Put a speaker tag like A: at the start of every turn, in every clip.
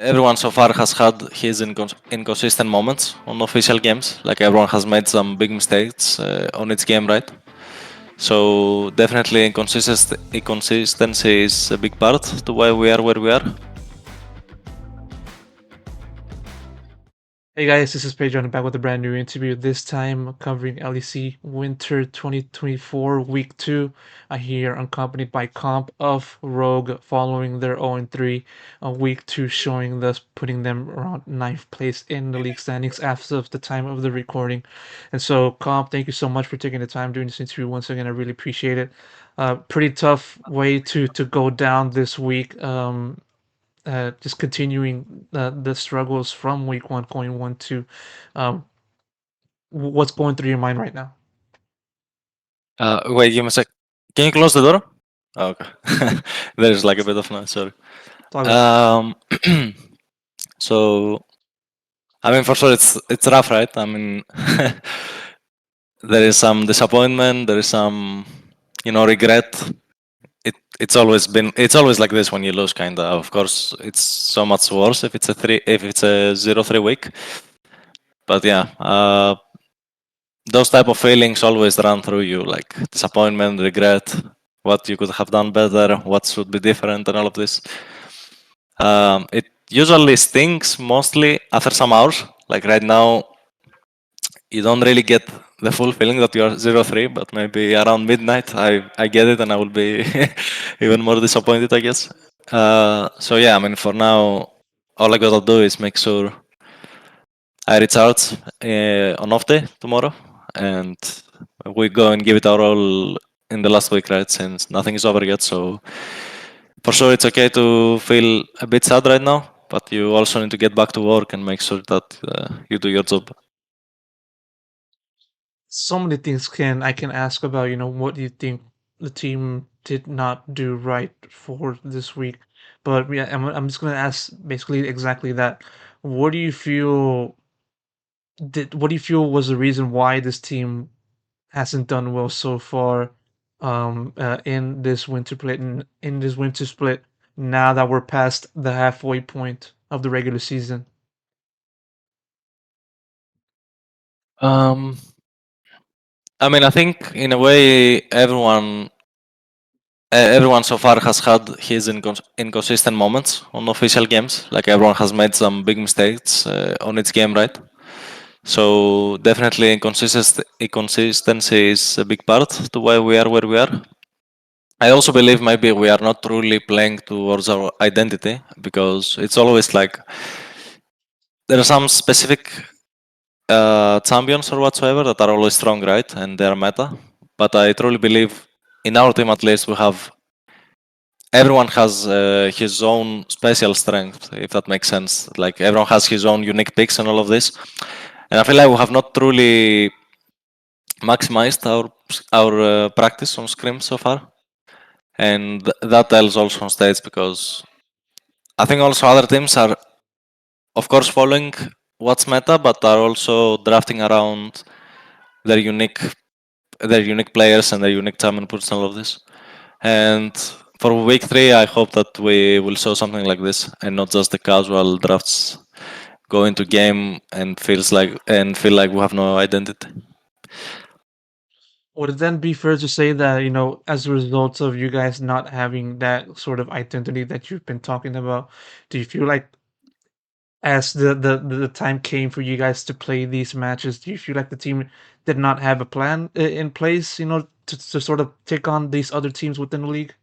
A: everyone so far has had his inconsistent moments on official games. Like everyone has made some big mistakes on each game, right? So definitely inconsistency is a big part to why we are where we are.
B: Hey guys, this is Pedro and I'm back with a brand new interview. This time covering LEC Winter 2024 Week 2. I here accompanied by Comp of Rogue following their 0-3 Week 2, showing thus putting them around 9th place in the league standings as of the time of the recording. And so, Comp, thank you so much for taking the time doing this interview once again. I really appreciate it. Pretty tough way to go down this week. Just continuing the struggles from week 1 going 1-2. um, what's going through your mind right now?
A: Wait, give me a sec. Can you close the door? Oh, okay. There's like a bit of noise. Sorry.
B: It's all good.
A: Um, so I mean, for sure, it's rough, right? I mean, there is some disappointment. There is some, regret. It's always like this when you lose, kinda. Of course, it's so much worse if it's a 0-3 week. But yeah, those type of feelings always run through you, like disappointment, regret, what you could have done better, what should be different, and all of this. It usually stings mostly after some hours. Like right now, you don't really get the full feeling that you are 0-3, but maybe around midnight I get it and I will be even more disappointed, I guess. So yeah, I mean, for now, all I gotta do is make sure I reach out on off day tomorrow, and we go and give it our all in the last week, right? Since nothing is over yet, so for sure it's okay to feel a bit sad right now, but you also need to get back to work and make sure that you do your job.
B: So many things I can ask about. What do you think the team did not do right for this week? But yeah, I'm just gonna ask basically exactly that. What do you feel what do you feel was the reason why this team hasn't done well so far in this winter split, now that we're past the halfway point of the regular season?
A: Um, I mean, I think in a way everyone so far has had his inconsistent moments on official games. Like everyone has made some big mistakes on its game, right? So definitely inconsistency is a big part to why we are where we are. I also believe maybe we are not truly playing towards our identity because it's always like there are some specific champions or whatsoever that are always strong, right? And they're meta. But I truly believe in our team at least we have everyone has his own special strength, if that makes sense. Like everyone has his own unique picks and all of this. And I feel like we have not truly maximized our practice on scrim so far, and that tells also on stage because I think also other teams are, of course, following what's meta, but are also drafting around their unique their unique players and their unique champion puts and all of this. And for week 3, I hope that we will show something like this and not just the casual drafts go into game and feel like we have no identity.
B: Would it then be fair to say that, as a result of you guys not having that sort of identity that you've been talking about, do you feel like as the time came for you guys to play these matches, do you feel like the team did not have a plan in place, to sort of take on these other teams within the league?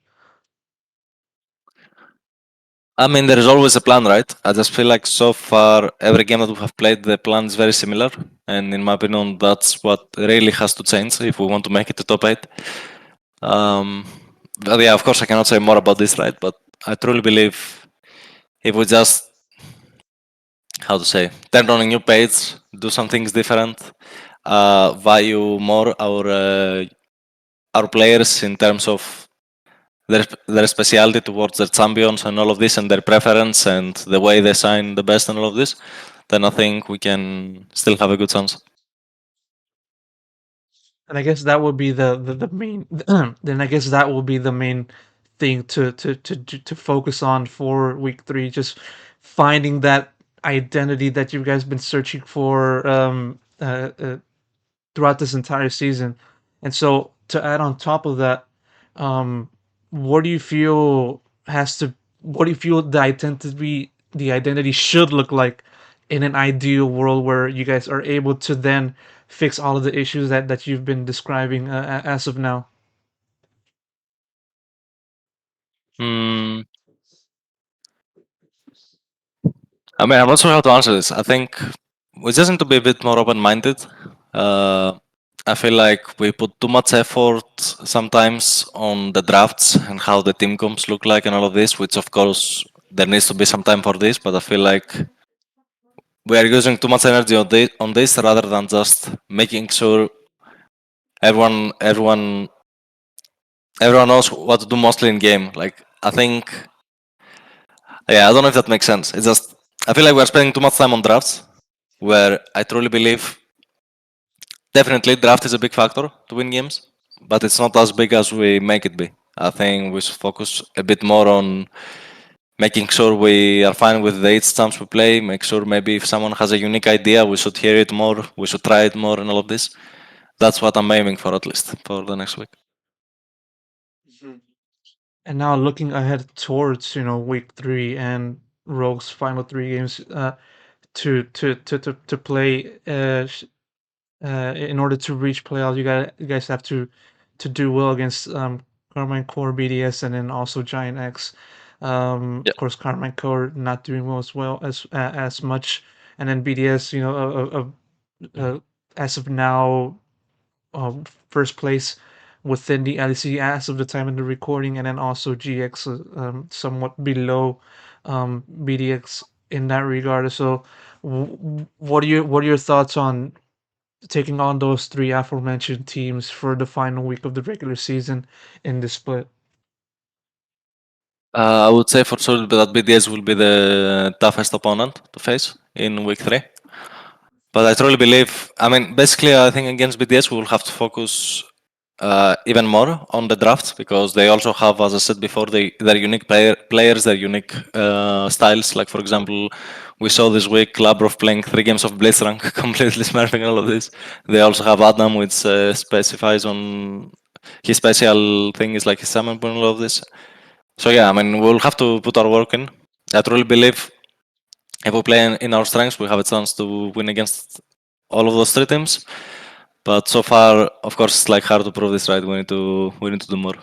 A: I mean, there is always a plan, right? I just feel like so far, every game that we have played, the plan is very similar. And in my opinion, that's what really has to change if we want to make it to top 8. But yeah, of course, I cannot say more about this, right? But I truly believe if we just, how to say, turn on a new page, do some things different, value more our players in terms of their speciality towards their champions and all of this and their preference and the way they sign the best and all of this, then I think we can still have a good chance.
B: And I guess that would be the main then I guess that will be the main thing to focus on for week 3, just finding that identity that you guys been searching for throughout this entire season. And so to add on top of that, um, what do you feel has to? What do you feel the identity should look like in an ideal world where you guys are able to then fix all of the issues that you've been describing as of now?
A: Mm, I mean, I'm not sure how to answer this. I think we just need to be a bit more open-minded. Uh, I feel like we put too much effort sometimes on the drafts and how the team comps look like and all of this, which of course there needs to be some time for this, but I feel like we are using too much energy on this rather than just making sure everyone everyone knows what to do mostly in game. Like I think, yeah, I don't know if that makes sense. It's just I feel like we're spending too much time on drafts, where I truly believe definitely draft is a big factor to win games, but it's not as big as we make it be. I think we should focus a bit more on making sure we are fine with the 8 stamps we play. Make sure maybe if someone has a unique idea, we should hear it more, we should try it more, and all of this. That's what I'm aiming for, at least for the next week.
B: Mhm. And now looking ahead towards week three and Rogue's final three games to play in order to reach playoffs, you guys have to do well against Carmine Core, BDS, and then also Giant X.
A: Yeah.
B: Of course, Carmine Core not doing well as much, and then BDS, as of now, first place within the LEC as of the time of the recording, and then also GX somewhat below BDX in that regard. So, what are your thoughts on taking on those three aforementioned teams for the final week of the regular season in the split?
A: I would say for sure that BDS will be the toughest opponent to face in week 3. But I truly believe, I mean, basically, I think against BDS we will have to focus even more on the draft because they also have, as I said before, their unique players, their unique styles. Like for example, we saw this week Labrov playing 3 games of Blitzcrank, completely smurfing all of this. They also have Adam, which specifies on his special thing is like his summon and all of this. So yeah, I mean, we'll have to put our work in. I truly believe if we play in our strengths, we have a chance to win against all of those 3 teams. But so far, of course, it's like hard to prove this right. We need to do more.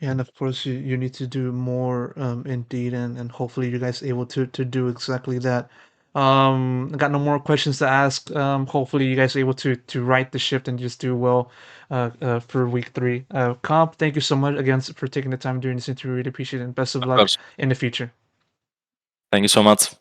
B: And of course, you need to do more indeed, and hopefully you guys able to do exactly that. I got no more questions to ask. Hopefully you guys are able to right the ship and just do well for week three. Comp, thank you so much again for taking the time during this interview. Really appreciate it, and best of
A: Of
B: luck
A: course.
B: in the future.
A: Thank you so much.